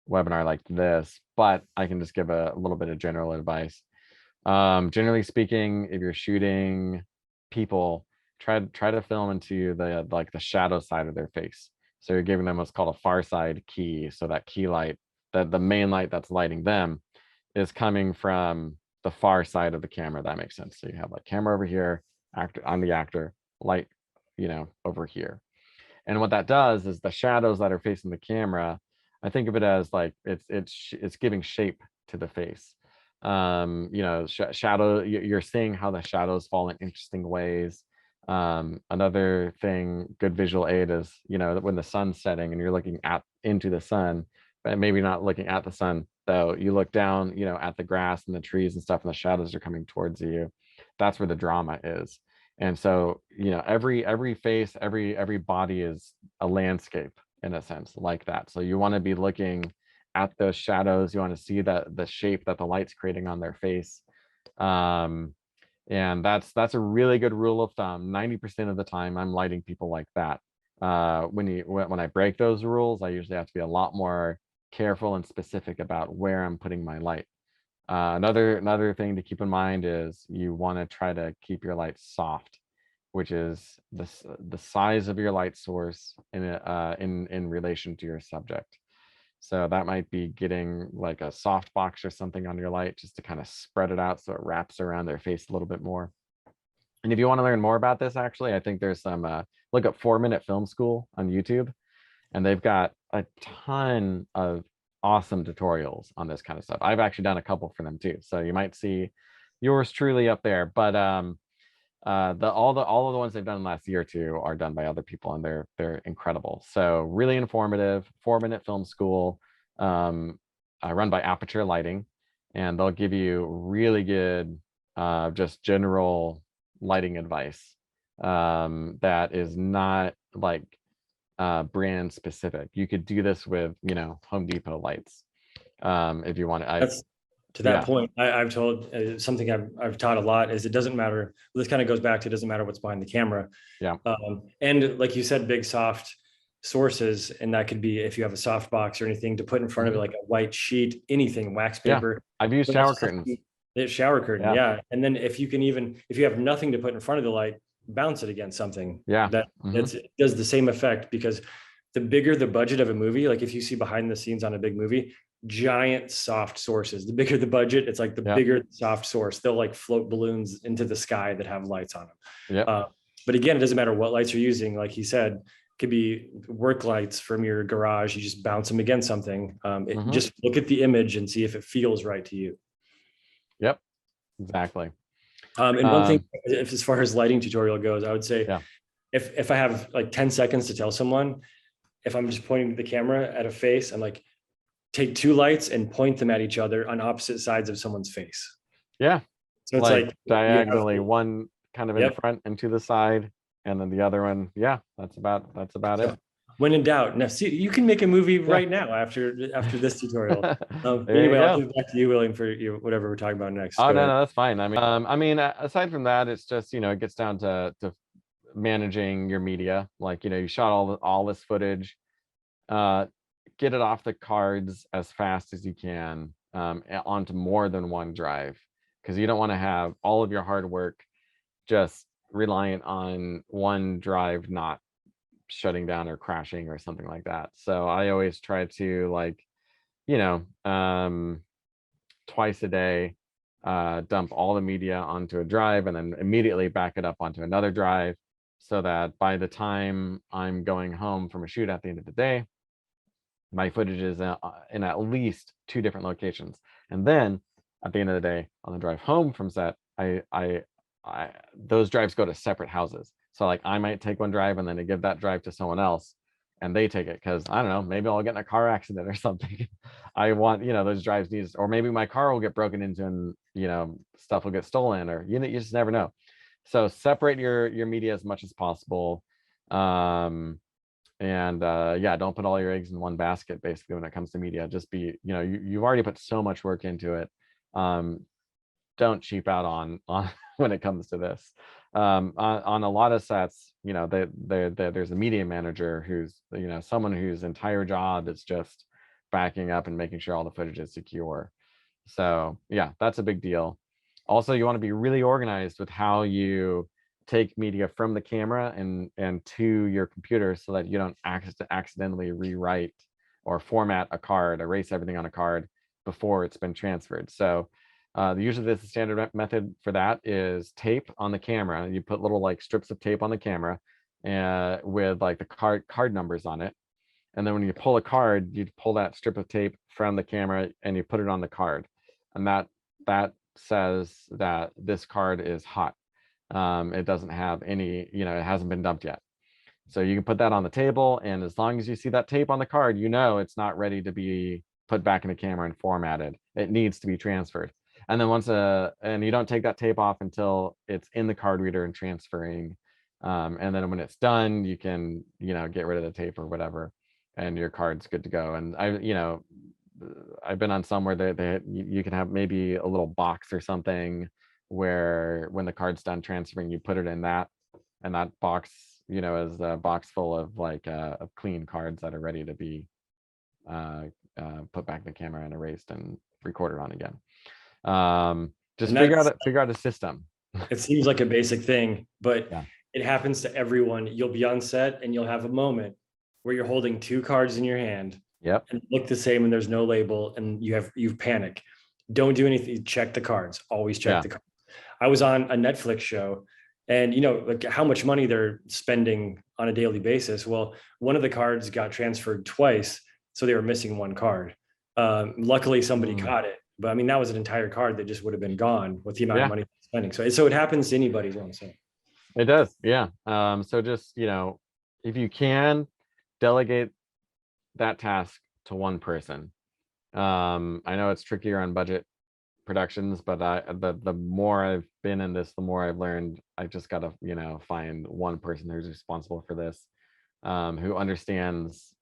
webinar like this, but I can just give a little bit of general advice. Generally speaking, if you're shooting people, try to film into the shadow side of their face. So you're giving them what's called a far side key. So that key light, the main light that's lighting them, is coming from the far side of the camera. That makes sense. So you have camera over here, I'm the actor, light, over here. And what that does is the shadows that are facing the camera, I think of it as it's giving shape to the face. Shadow, you're seeing how the shadows fall in interesting ways. Another thing, good visual aid is, when the sun's setting and you're looking into the sun, but maybe not looking at the sun, though you look down, at the grass and the trees and stuff, and the shadows are coming towards you. That's where the drama is. And so, every face, every body is a landscape in a sense like that. So you want to be looking at those shadows. You want to see the shape that the light's creating on their face. And that's a really good rule of thumb. 90% of the time I'm lighting people like that. When I break those rules, I usually have to be a lot more careful and specific about where I'm putting my light. Another thing to keep in mind is you want to try to keep your light soft, which is the size of your light source in relation to your subject. So that might be getting a soft box or something on your light, just to kind of spread it out so it wraps around their face a little bit more. And if you want to learn more about this, actually, I think there's some look up 4-Minute Film School on YouTube, and they've got a ton of awesome tutorials on this kind of stuff. I've actually done a couple for them too, so you might see yours truly up there. But All of the ones they've done in the last year or two are done by other people, and they're incredible. So really informative, 4-minute film school, run by Aperture Lighting, and they'll give you really good, just general lighting advice, that is not like brand specific. You could do this with, Home Depot lights, if you want to. That's to that Yeah, point. I've told something I've taught a lot is it doesn't matter. This kind of goes back to it doesn't matter what's behind the camera. yeah, And like you said, big soft sources, and that could be if you have a soft box or anything to put in front of it, like a white sheet, anything, wax yeah. paper. I've used shower curtains. Shower curtain, Yeah, yeah. And then if you have nothing to put in front of the light, bounce it against something. yeah. That it does the same effect, because the bigger the budget of a movie, like if you see behind the scenes on a big movie, giant soft sources. The bigger the budget, it's like the bigger the soft source. They'll like float balloons into the sky that have lights on them. Yeah. But again, it doesn't matter what lights you're using. Like he said, it could be work lights from your garage. You just bounce them against something. Just look at the image and see if it feels right to you. Yep. Exactly. And one thing, if as far as lighting tutorial goes, I would say if I have like 10 seconds to tell someone, if I'm just pointing the camera at a face, I'm like, take 2 lights and point them at each other on opposite sides of someone's face. Yeah. So it's like diagonally, one kind of in the front and to the side, and then the other one. Yeah, that's about it. When in doubt, now see, you can make a movie right now after this tutorial. Anyway, I'll give it back to you, William, for whatever we're talking about next. Oh, no, that's fine. I mean, aside from that, it's just, it gets down to managing your media. Like, you shot all this footage, get it off the cards as fast as you can, onto more than one drive, because you don't want to have all of your hard work just reliant on one drive not shutting down or crashing or something like that. So I always try to, like, twice a day, dump all the media onto a drive and then immediately back it up onto another drive, so that by the time I'm going home from a shoot at the end of the day, my footage is in at least 2 different locations. And then at the end of the day, on the drive home from set, those drives go to separate houses. So like I might take one drive and then I give that drive to someone else, and they take it because I don't know, maybe I'll get in a car accident or something. I want, those drives need, or maybe my car will get broken into and stuff will get stolen, or you just never know. So separate your media as much as possible. And don't put all your eggs in one basket, basically, when it comes to media. Just be, you've already put so much work into it. Don't cheap out on when it comes to this. On a lot of sets, there's a media manager who's, someone whose entire job is just backing up and making sure all the footage is secure. So yeah, that's a big deal. Also, you want to be really organized with how you take media from the camera and to your computer, so that you don't accidentally rewrite or format a card, erase everything on a card before it's been transferred. So usually the standard method for that is tape on the camera. You put little like strips of tape on the camera with like the card numbers on it. And then when you pull a card, you pull that strip of tape from the camera and you put it on the card. And that says that this card is hot. It doesn't have any, it hasn't been dumped yet. So you can put that on the table, and as long as you see that tape on the card, it's not ready to be put back in the camera and formatted. It needs to be transferred. And then and you don't take that tape off until it's in the card reader and transferring. And then when it's done, you can, get rid of the tape or whatever, and your card's good to go. And I've been on some where you can have maybe a little box or something where when the card's done transferring, you put it in that, and that box, is a box full of like of clean cards that are ready to be put back in the camera and erased and recorded on again. Just figure out a system. It seems like a basic thing, but it happens to everyone. You'll be on set and you'll have a moment where you're holding 2 cards in your hand. Yep. And look the same, and there's no label, and you panic. Don't do anything. Check the cards. Always check the cards. I was on a Netflix show, and like how much money they're spending on a daily basis. Well, one of the cards got transferred twice, so they were missing 1 card. Luckily, somebody caught it, but I mean that was an entire card that just would have been gone with the amount of money spending. So it happens to anybody, is what I'm saying. It does, yeah. So just, if you can delegate that task to one person. I know it's trickier on budget productions, but the more I've been in this, the more I've learned I just gotta, find one person who's responsible for this, who understands,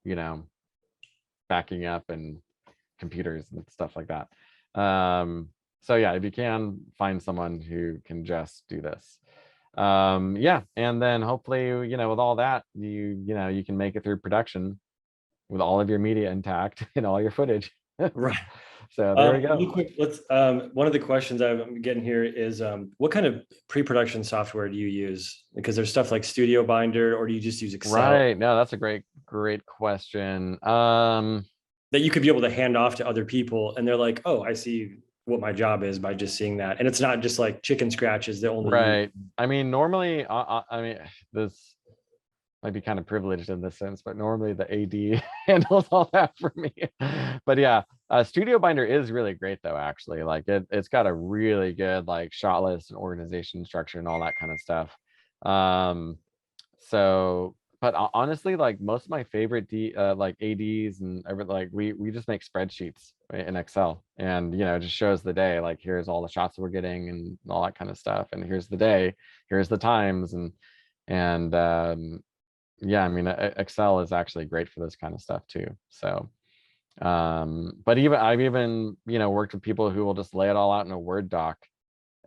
backing up and computers and stuff like that. So yeah, if you can find someone who can just do this. Yeah, and then hopefully, with all that, you can make it through production with all of your media intact and all your footage. Right. So there we Really go. quick, let's, one of the questions I'm getting here is, what kind of pre-production software do you use? Because there's stuff like Studio Binder, or do you just use Excel Right. No, that's a great question. that you could be able to hand off to other people and they're like, oh, I see what my job is by just seeing that. And it's not just like chicken scratches that only you. Right. I mean, normally, this might be kind of privileged in this sense, but normally the AD handles all that for me. But yeah, Studio Binder is really great though, actually. Like it's got a really good like shot list and organization structure and all that kind of stuff. Um, so, but honestly, like most of my favorite like ADs and everything, like we just make spreadsheets in Excel, and it just shows the day. Like here's all the shots we're getting and all that kind of stuff, and here's the day, here's the times, and yeah, I mean, Excel is actually great for this kind of stuff too. So, but I've even worked with people who will just lay it all out in a Word doc,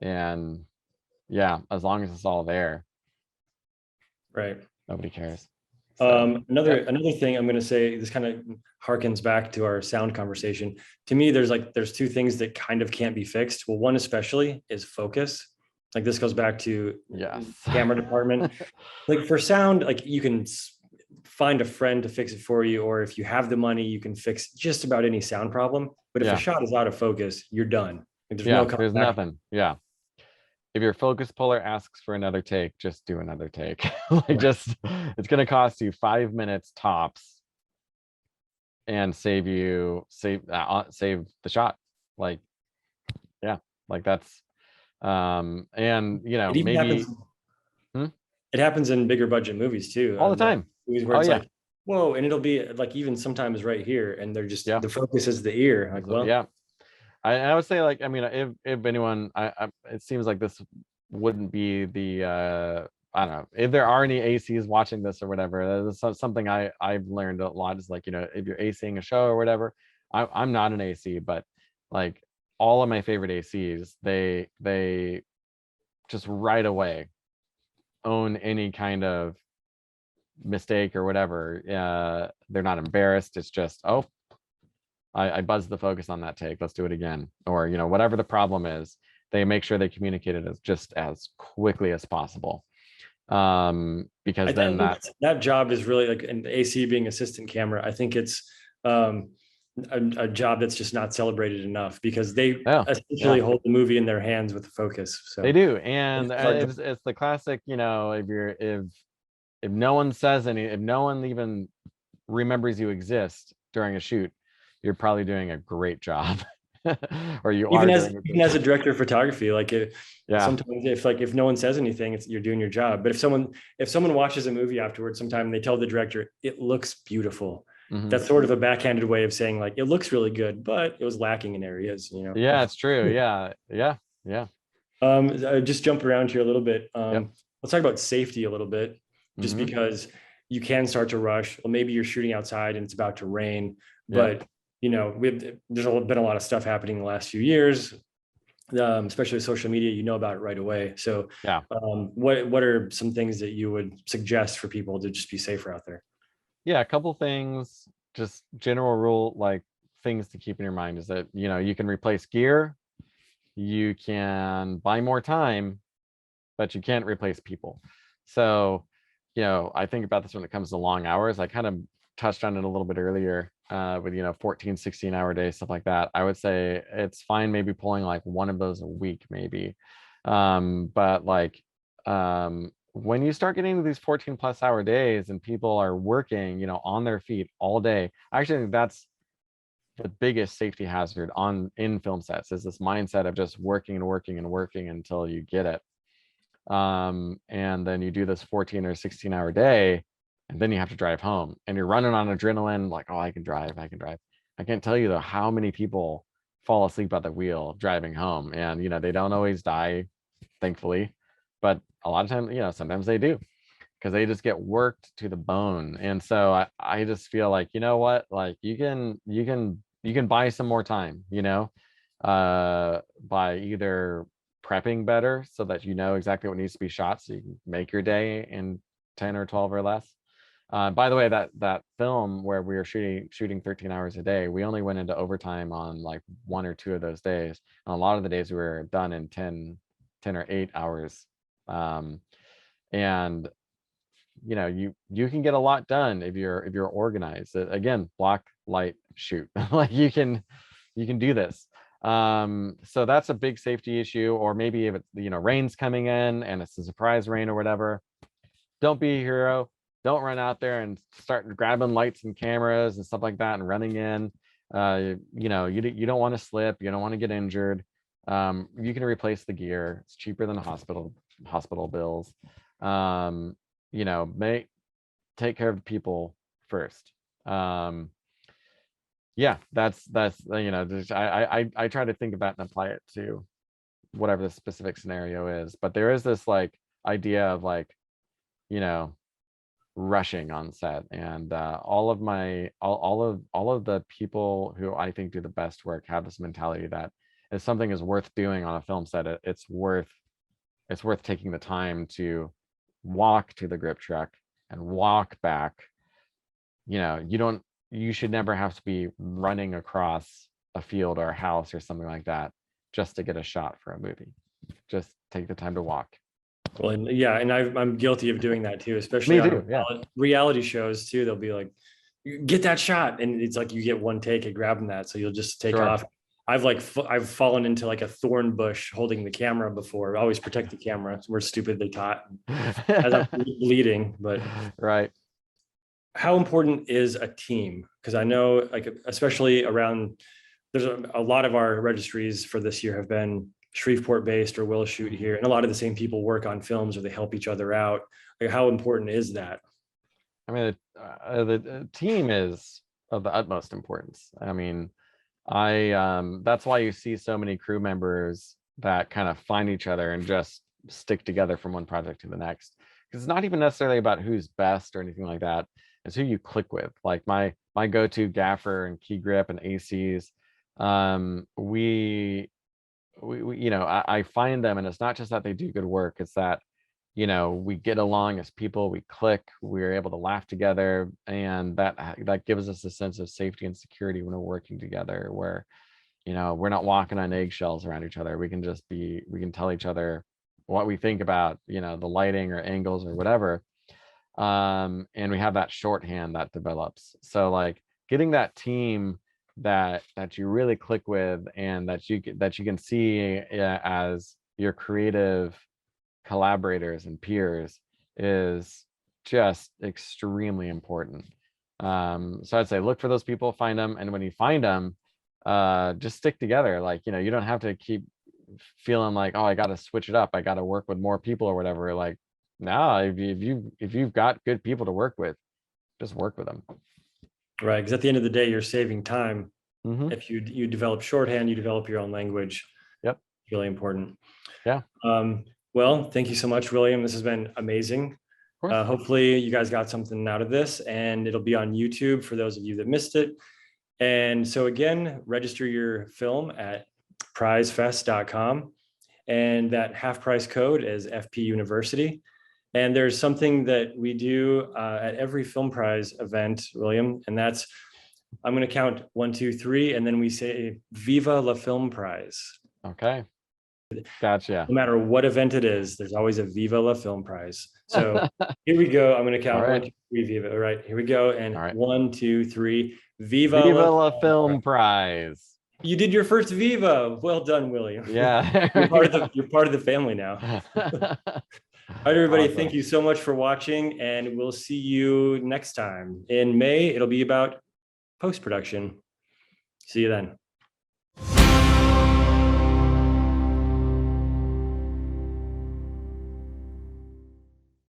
and yeah, as long as it's all there, Right. nobody cares. So Another yeah. another thing I'm going to say, this kind of harkens back to our sound conversation. To me, there's two things that kind of can't be fixed. Well, one especially is focus. Like this goes back to Yes. camera department. Like for sound, like you can find a friend to fix it for you, or if you have the money, you can fix just about any sound problem. But if a Yeah. shot is out of focus, you're done. Like there's no Yeah. coming There's back. nothing. Yeah. If your focus puller asks for another take, just do another take. Like Right. just, it's going to cost you 5 minutes tops and save the shot. Like, yeah, like that's, and It even happens. maybe hmm? It happens in bigger budget movies too. All the time. Movies where Oh it's yeah. like, whoa, and it'll be like even sometimes right here, and they're just Yeah. the focus is the ear. Like, well, Yeah. I would say, like, I mean, if anyone, it seems like this wouldn't be the, I don't know, if there are any ACs watching this or whatever, that's something I've learned a lot is like, if you're ACing a show or whatever, I'm not an AC, but like all of my favorite ACs, they just right away own any kind of mistake or whatever. They're not embarrassed. It's just, oh, I buzzed the focus on that take. Let's do it again. Or, whatever the problem is, they make sure they communicate it as just as quickly as possible. Because then think that, that job is really like an AC being assistant camera. I think it's um, a job that's just not celebrated enough because they oh, essentially yeah, hold the movie in their hands with the focus. they So do. And it's hard to. it's the classic, if no one says if no one even remembers you exist during a shoot, you're probably doing a great job. Or you even are as doing a even great as a job. director of photography, like Yeah. sometimes if no one says anything, you're doing your job. But if someone watches a movie afterwards, sometime and they tell the director it looks beautiful, Mhm. that's sort of a backhanded way of saying like it looks really good, but it was lacking in areas. Yeah, it's true. Yeah. Yeah. Yeah. Just jump around here a little bit. Yep. Let's talk about safety a little bit, just Hmm. because you can start to rush. Well, maybe you're shooting outside and it's about to rain, Yep. but there's been a lot of stuff happening in the last few years, especially with social media. You know about it right away. So, Yeah. what are some things that you would suggest for people to just be safer out there? Yeah, a couple things, just general rule, like things to keep in your mind is that, you can replace gear, you can buy more time, but you can't replace people. So, I think about this when it comes to long hours. I kind of touched on it a little bit earlier, with, 14, 16-hour days, stuff like that. I would say it's fine maybe pulling like one of those a week, maybe. But like, when you start getting to these 14+ hour days and people are working, on their feet all day, I actually think that's the biggest safety hazard in film sets, is this mindset of just working and working and working until you get it. And then you do this 14 or 16-hour day, and then you have to drive home, and you're running on adrenaline, like, oh, I can drive. I can't tell you though how many people fall asleep at the wheel driving home, and they don't always die, thankfully, but a lot of times, sometimes they do, because they just get worked to the bone. And so I just feel like, you know what, like you can buy some more time, by either prepping better so that you know exactly what needs to be shot so you can make your day in 10 or 12 or less. By the way, that film where we were shooting 13 hours a day, we only went into overtime on like 1 or 2 of those days. And a lot of the days we were done in 10 or 8 hours. And you can get a lot done if you're organized. Again, block, light, shoot. Like you can do this. So that's a big safety issue. Or maybe if it's rain's coming in and it's a surprise rain or whatever, don't be a hero. Don't run out there and start grabbing lights and cameras and stuff like that and running in. You don't want to slip. You don't want to get injured. You can replace the gear. It's cheaper than hospital bills. Take care of the people first. Yeah, that's I try to think of that and apply it to whatever the specific scenario is. But there is this like idea of like rushing on set, and all of the people who I think do the best work have this mentality that if something is worth doing on a film set, it's worth taking the time to walk to the grip truck and walk back. You should never have to be running across a field or a house or something like that just to get a shot for a movie. Just take the time to walk. Well, and I'm guilty of doing that too, especially on reality shows too. They'll be like, get that shot, and it's like you get one take at grabbing that, so you'll just take off. I've fallen into like a thorn bush holding the camera before. Always protect the camera. We're stupidly taught as I'm bleeding, but right. How important is a team? Because I know, like, especially around, there's a lot of our registries for this year have been Shreveport based or will shoot here, and a lot of the same people work on films or they help each other out. Like, how important is that? I mean, the team is of the utmost importance. I mean, that's why you see so many crew members that kind of find each other and just stick together from one project to the next. Because it's not even necessarily about who's best or anything like that. It's who you click with. Like my go-to gaffer and key grip and ACs. I find them, and it's not just that they do good work. It's that we get along as people, we click, we're able to laugh together, and that gives us a sense of safety and security when we're working together, where we're not walking on eggshells around each other. We can tell each other what we think about the lighting or angles or whatever, and we have that shorthand that develops. So like getting that team that you really click with, and that you can see as your creative collaborators and peers, is just extremely important. So I'd say look for those people, find them, and when you find them, just stick together. Like you don't have to keep feeling like, oh, I got to switch it up, I got to work with more people or whatever. Like, no, if you've got good people to work with, just work with them. Right, because at the end of the day, you're saving time. Mm-hmm. If you develop shorthand, you develop your own language. Yep, it's really important. Yeah. Well, thank you so much, William. This has been amazing. Hopefully you guys got something out of this, and it'll be on YouTube for those of you that missed it. And so again, register your film at prizefest.com, and that half price code is FP University. And there's something that we do at every Film Prize event, William, and that's, I'm going to count 1, 2, 3, and then we say Viva la Film Prize. Okay. Gotcha. No matter what event it is, there's always a Viva la Film Prize. So here we go. I'm going to count 1, 2, 3, Viva. All right, here we go. And 1, 2, 3, Viva la Film Prize. You did your first Viva. Well done, William. Yeah. You're part of the family now. All right, everybody, awesome. Thank you so much for watching, and we'll see you next time. In May, it'll be about post-production. See you then.